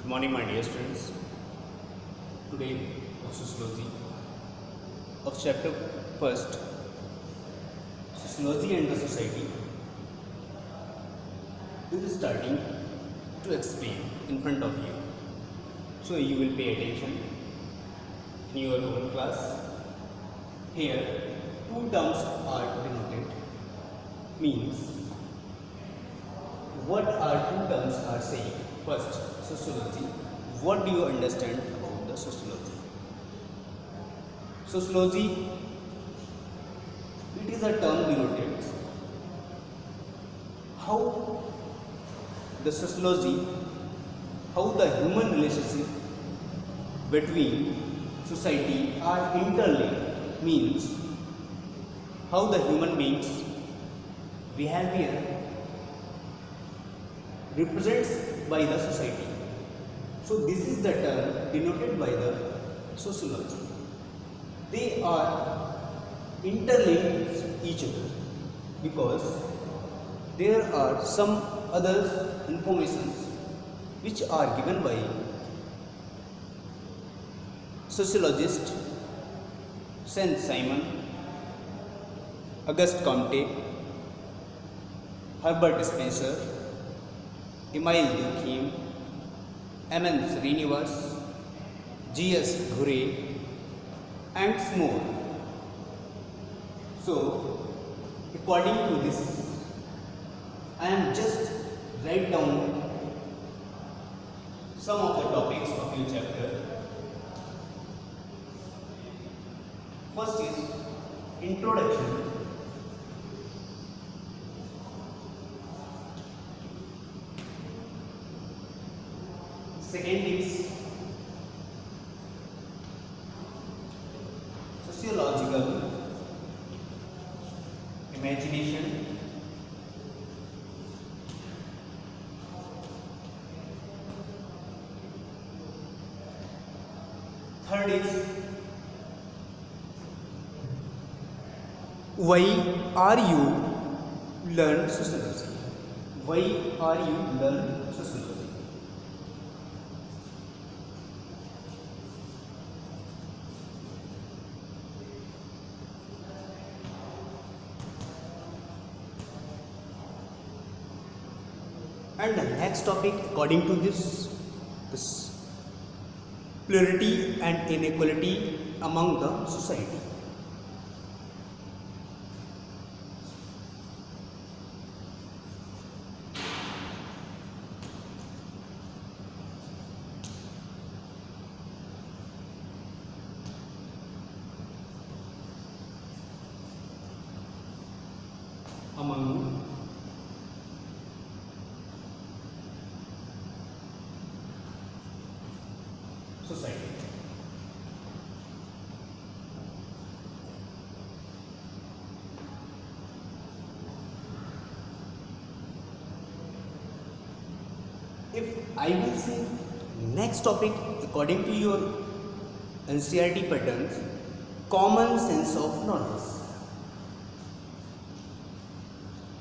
Good morning, my dear students. Today, of Sociology, of chapter first, Sociology and the Society, we will starting to explain in front of you. So you will pay attention in your own class. Here, two terms are denoted. Means, what are two terms are saying? First, sociology. What do you understand about the sociology? Sociology, it is a term denoted how the sociology, how the human relationship between society are interlinked, means how the human beings behavior represents by the society. So this is the term denoted by the sociology. They are interlinked each other because there are some other informations which are given by sociologist Saint Simon, Auguste Comte, Herbert Spencer, Emile Durkheim, M.N. Srinivas, G.S. Ghurye, and more. So, according to this, I am just write down some of the topics of your chapter. First is introduction. Second is sociological imagination. Third is why are you learn sociology? Why are you learn sociology? And the next topic, according to this plurality and inequality among the society. Among society. If I will say next topic according to your NCERT patterns, common sense of knowledge.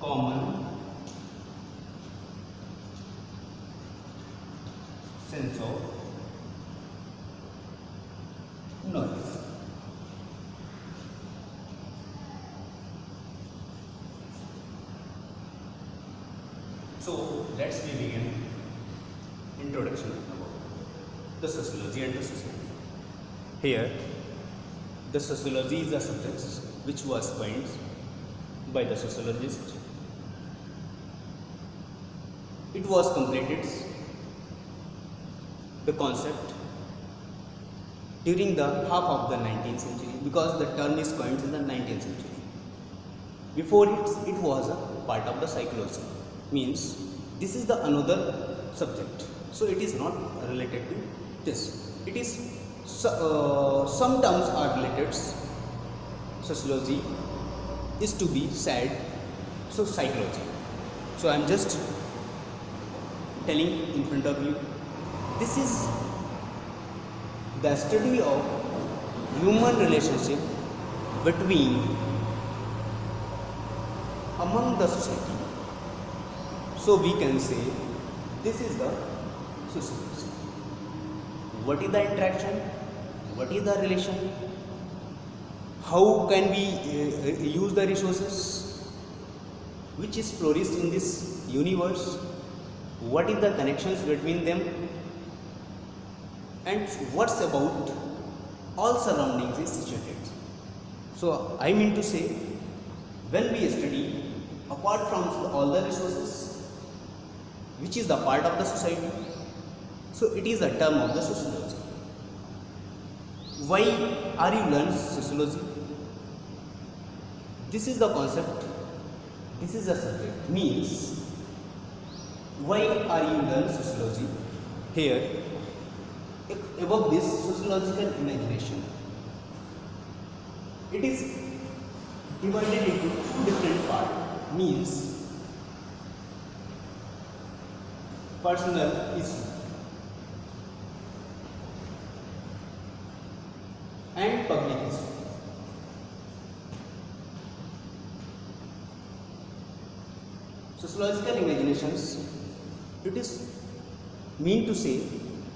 Common sense of knowledge. So let's begin introduction about the sociology and the society. Here, the sociology is a subject which was coined by the sociologist. It was completed the concept during the half of the 19th century because the term is coined in the 19th century. Before it was a part of the psychology. Means this is the another subject. So it is not related to this. It is some terms are related. Sociology is to be said. So psychology. So I am just telling in front of you. This is the study of human relationship between among the society. So we can say this is the sociology. what is the interaction, what is the relation, how can we use the resources which is flourished in this universe, what is the connections between them, and what's about all surroundings is situated. So I mean to say, when we study apart from all the resources which is the part of the society, so it is a term of the sociology. Why are you learning sociology? This is the concept, this is the subject, means why are you learning sociology? Here above this sociological imagination, it is divided into two different parts, means personal issue and public issue. Sociological imaginations, it is mean to say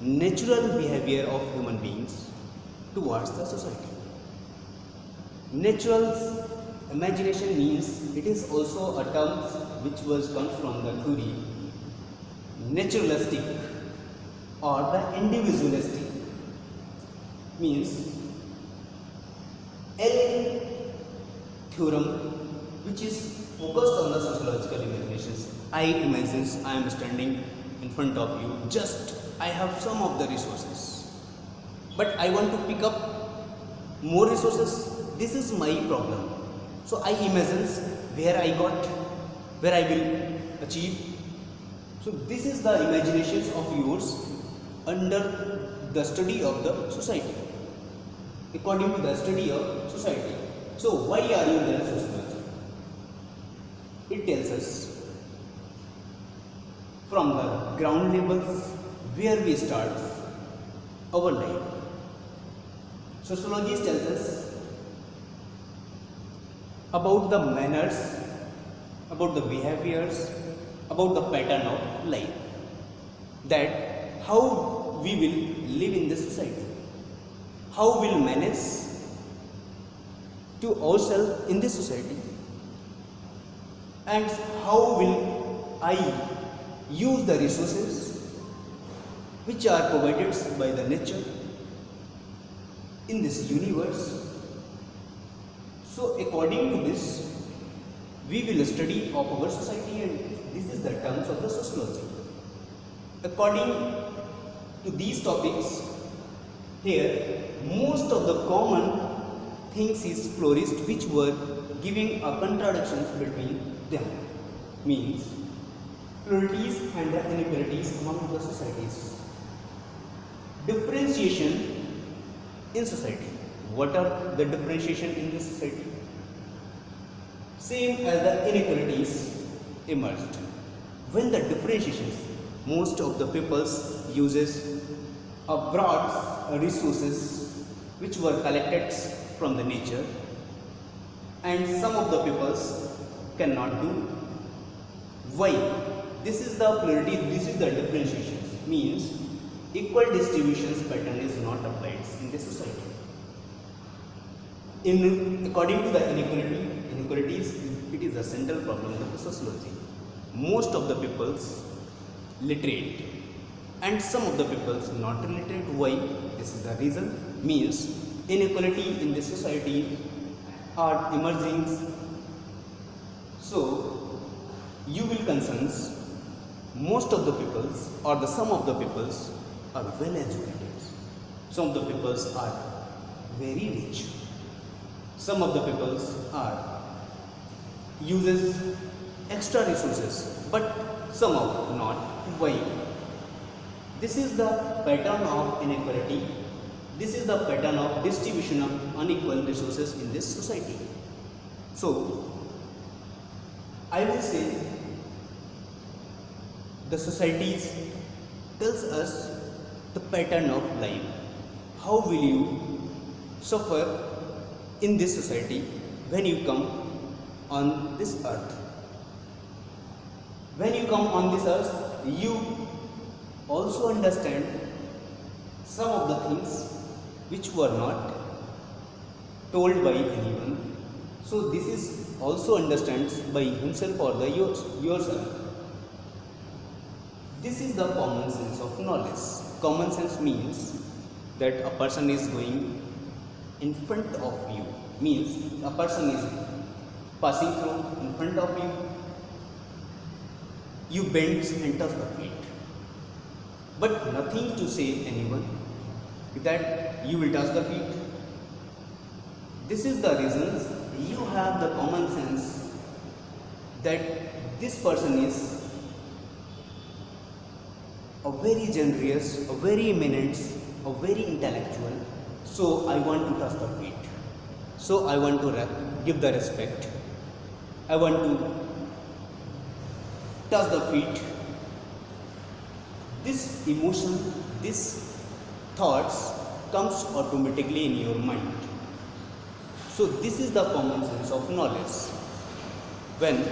natural behavior of human beings towards the society. Natural imagination means it is also a term which comes from the theory naturalistic or the individualistic, means L theorem which is focused on the sociological imaginations. I imagine I am standing in front of you, just I have some of the resources, but I want to pick up more resources. This is my problem. So I imagine where I got, where I will achieve. So this is the imaginations of yours under the study of the society, according to the study of society. So why are you learning sociology? It tells us from the ground levels where we start our life. Sociology tells us about the manners, about the behaviors, about the pattern of life, that how we will live in this society, how we will manage to ourselves in this society, and how will I use the resources which are provided by the nature in this universe. So according to this, we will study of our society, and this is the terms of the sociology. According to these topics, here most of the common things is flourished which were giving a contradictions between them, means pluralities and the inequalities among the societies. Differentiation in society. What are the differentiation in this society? Same as the inequalities emerged. When the differentiations, most of the peoples uses a broad resources which were collected from the nature, and some of the peoples cannot do. Why? This is the plurality, this is the differentiation, means equal distributions pattern is not applied in the society. According to the inequalities, it is a central problem of the sociology. Most of the peoples literate and some of the peoples not literate. Why? This is the reason, means inequality in the society are emerging. So you will concerns most of the peoples or the some of the peoples are well educated, some of the peoples are very rich, some of the peoples are uses extra resources, but some of not. Why? This is the pattern of inequality, this is the pattern of distribution of unequal resources in this society. So I will say the societies tells us the pattern of life. How will you suffer in this society when you come on this earth? When you come on this earth, you also understand some of the things which were not told by anyone. So this is also understood by himself or the yourself. This is the common sense of knowledge. Common sense means that a person is going in front of you, means a person is passing through in front of you. You bend and touch the feet, but nothing to say anyone that you will touch the feet. This is the reasons you have the common sense that this person is a very generous, a very eminent, a very intellectual. So I want to touch the feet. So I want to give the respect. I want to touch the feet. This emotion, this thoughts comes automatically in your mind. So this is the common sense of knowledge. When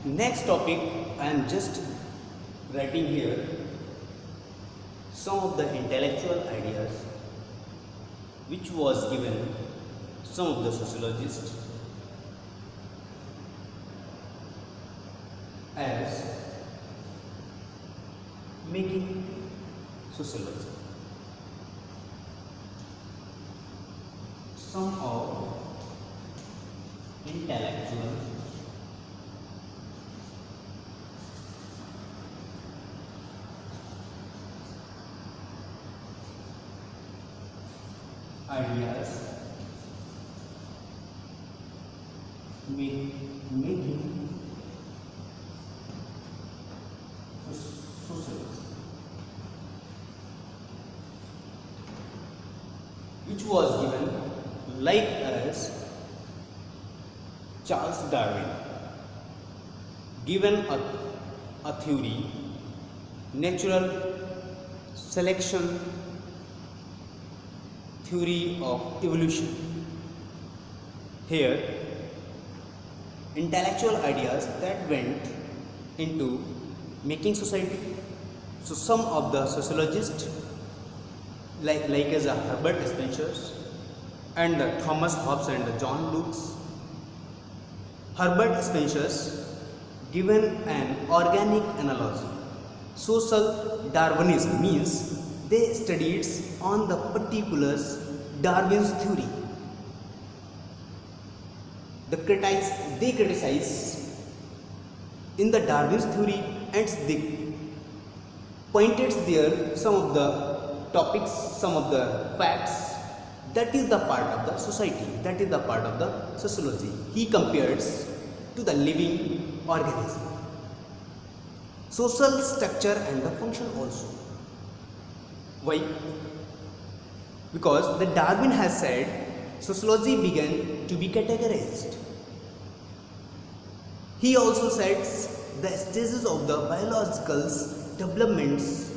next topic, I am just writing here some of the intellectual ideas which was given some of the sociologists as making sociology. Some of intellectual ideas making socialism, which was given like as Charles Darwin given a theory, natural selection theory of evolution. Here intellectual ideas that went into making society. So some of the sociologists like as Herbert Spencer's and Thomas Hobbes and John Locke's. Herbert Spencer's given an organic analogy. Social Darwinism means they studied on the particulars Darwin's theory. They criticize in the Darwin's theory and they pointed there some of the topics, some of the facts. That is the part of the society, that is the part of the sociology. He compares to the living organism, social structure and the function also. Why? Because the Darwin has said sociology began to be categorized. He also says the stages of the biological developments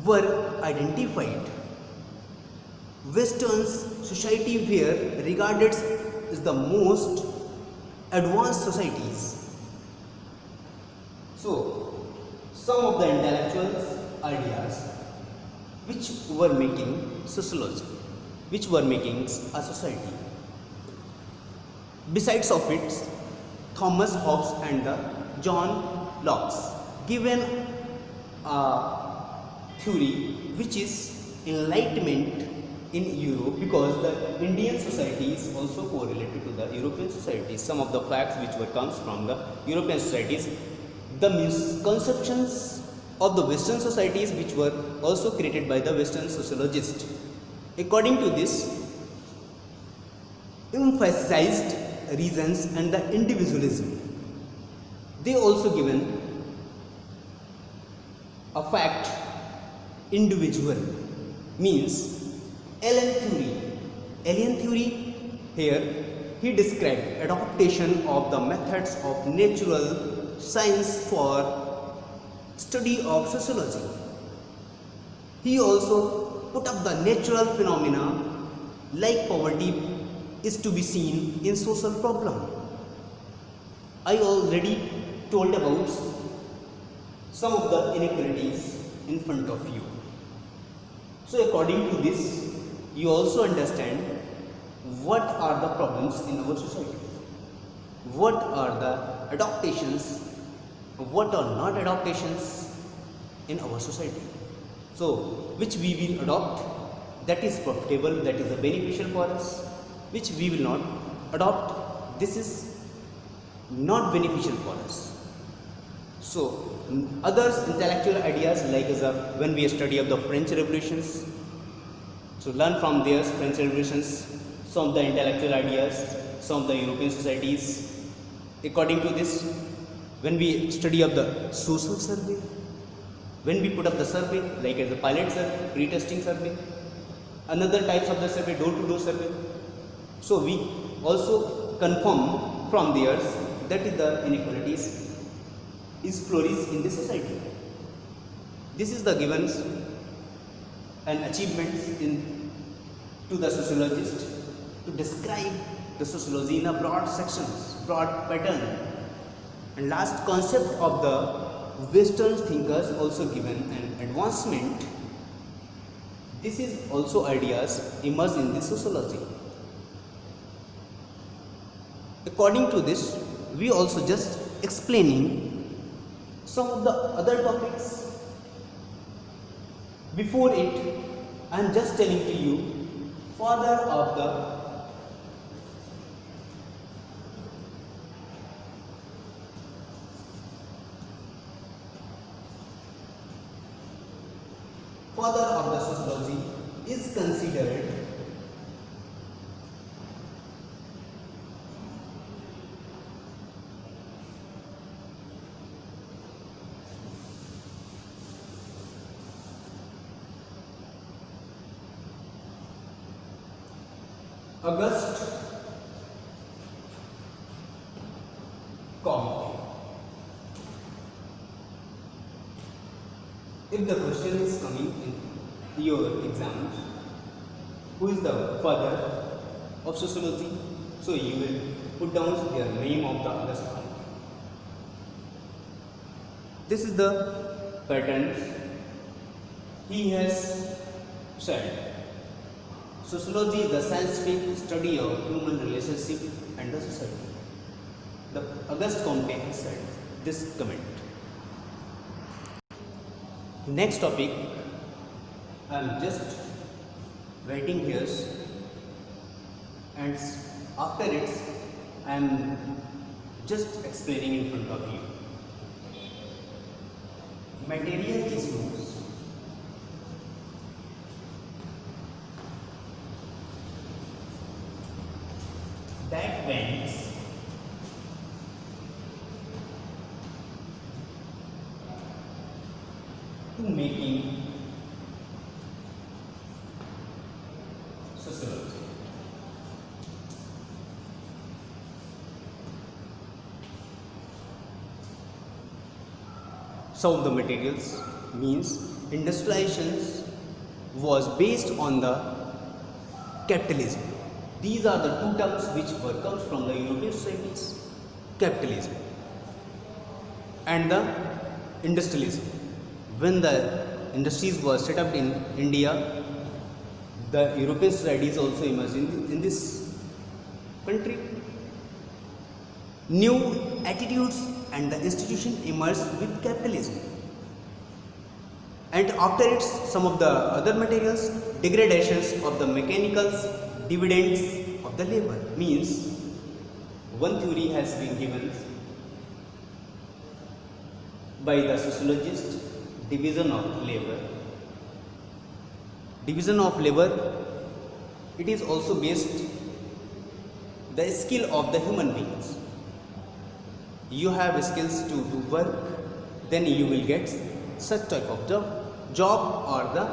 were identified. Western society were regarded as the most advanced societies. So, some of the intellectuals' ideas which were making sociology, which were making a society. Besides of it, Thomas Hobbes and John Locke's given a theory which is enlightenment in Europe, because the Indian society is also correlated to the European societies. Some of the facts which were comes from the European societies, the misconceptions of the Western societies which were also created by the Western sociologists. According to this, emphasized reasons and the individualism. They also given a fact individual means alien theory. Alien theory, here he described adaptation of the methods of natural science for study of sociology. He also put up the natural phenomena like poverty is to be seen in social problem. I already told about some of the inequalities in front of you. So according to this, you also understand what are the problems in our society, what are the adaptations, what are not adaptations in our society. So which we will adopt, that is profitable, that is beneficial for us, which we will not adopt, this is not beneficial for us. So others intellectual ideas like when we study of the French revolutions, so learn from their French revolutions some of the intellectual ideas, some of the European societies. According to this, when we study of the social survey, when we put up the survey like as a pilot survey, pre-testing survey, another types of the survey, door-to-door survey, so we also confirm from theirs that is the inequalities is flourish in the society. This is the givens and achievements in to the sociologist to describe the sociology in a broad sections, broad pattern. And last concept of the Western thinkers also given an advancement. This is also ideas emerged in the sociology. According to this, we also just explaining some of the other topics. Before it, I am just telling to you father of the sociology is considered Auguste Comte. If the question is coming in your exams, who is the father of sociology? So you will put down the name of the Auguste Comte. This is the pattern he has said. Sociology is the scientific study of human relationship and the society. The Auguste Comte has said this comment. Next topic, I am just writing here, and after it, I am just explaining in front of you. Material issues that went to making sociology. Some of the materials means industrialization was based on the capitalism. These are the two terms which were comes from the European societies, capitalism and the industrialism. When the industries were set up in India, the European societies also emerged in this country. New attitudes and the institution emerged with capitalism. And after it, some of the other materials, degradations of the mechanicals, dividends of the labor, means one theory has been given by the sociologist, division of labor. Division of labor, it is also based the skill of the human beings. You have skills to do work, then you will get such type of job or the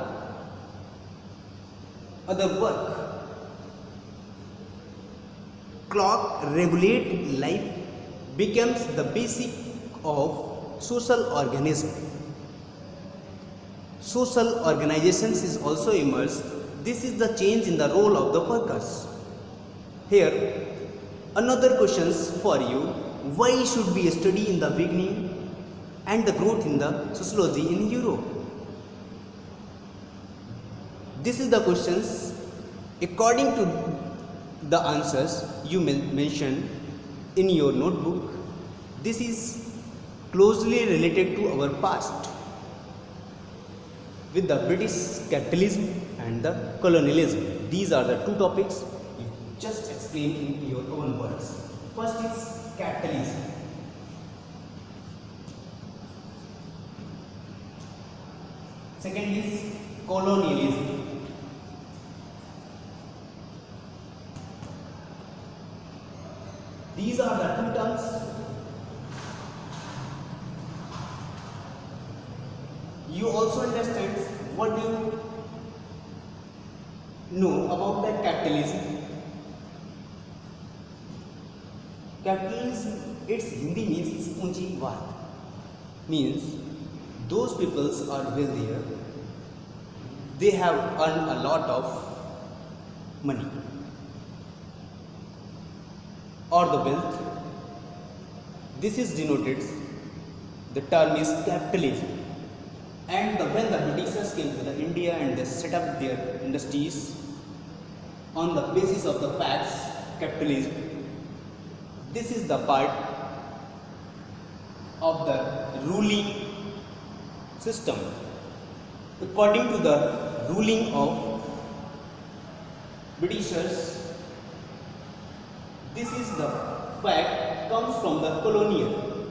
other work. Clock regulate life becomes the basic of social organism. Social organizations is also emerged. This is the change in the role of the workers. Here, another questions for you. Why should we study in the beginning and the growth in the sociology in Europe? this is the questions according to the answers you mention in your notebook. This is closely related to our past with the British capitalism and the colonialism. These are the two topics. You just explain in your own words. First is capitalism. Second is colonialism. These are the two terms. You also understand what you know about the capitalism. Capitalism, its Hindi means पूंजीवाद. Means those peoples are wealthier. They have earned a lot of money or the wealth. This is denoted. The term is capitalism. And when the Britishers came to the India and they set up their industries on the basis of the facts, capitalism, this is the part of the ruling system. According to the ruling of Britishers, this is the fact comes from the colonial.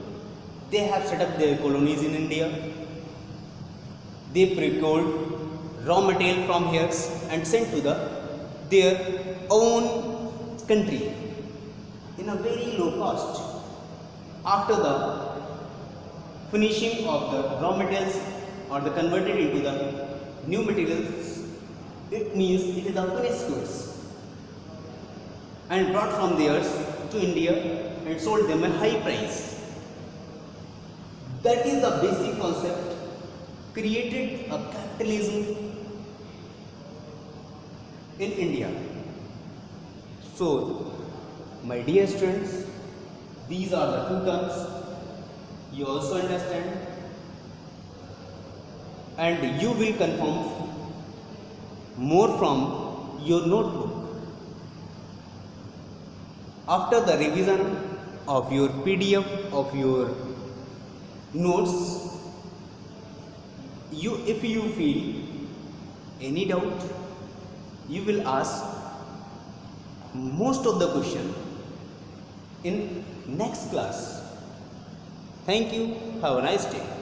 They have set up their colonies in India. They procured raw material from here and sent to their own country in a very low cost. After the finishing of the raw materials or the converted into the new materials, it means it is a finished goods and brought from theirs to India and sold them at high price. That is the basic concept. Created a capitalism in India. So, my dear students, these are the two terms you also understand, and you will confirm more from your notebook. After the revision of your PDF of your notes, if you feel any doubt, you will ask most of the question in next class. Thank you. Have a nice day.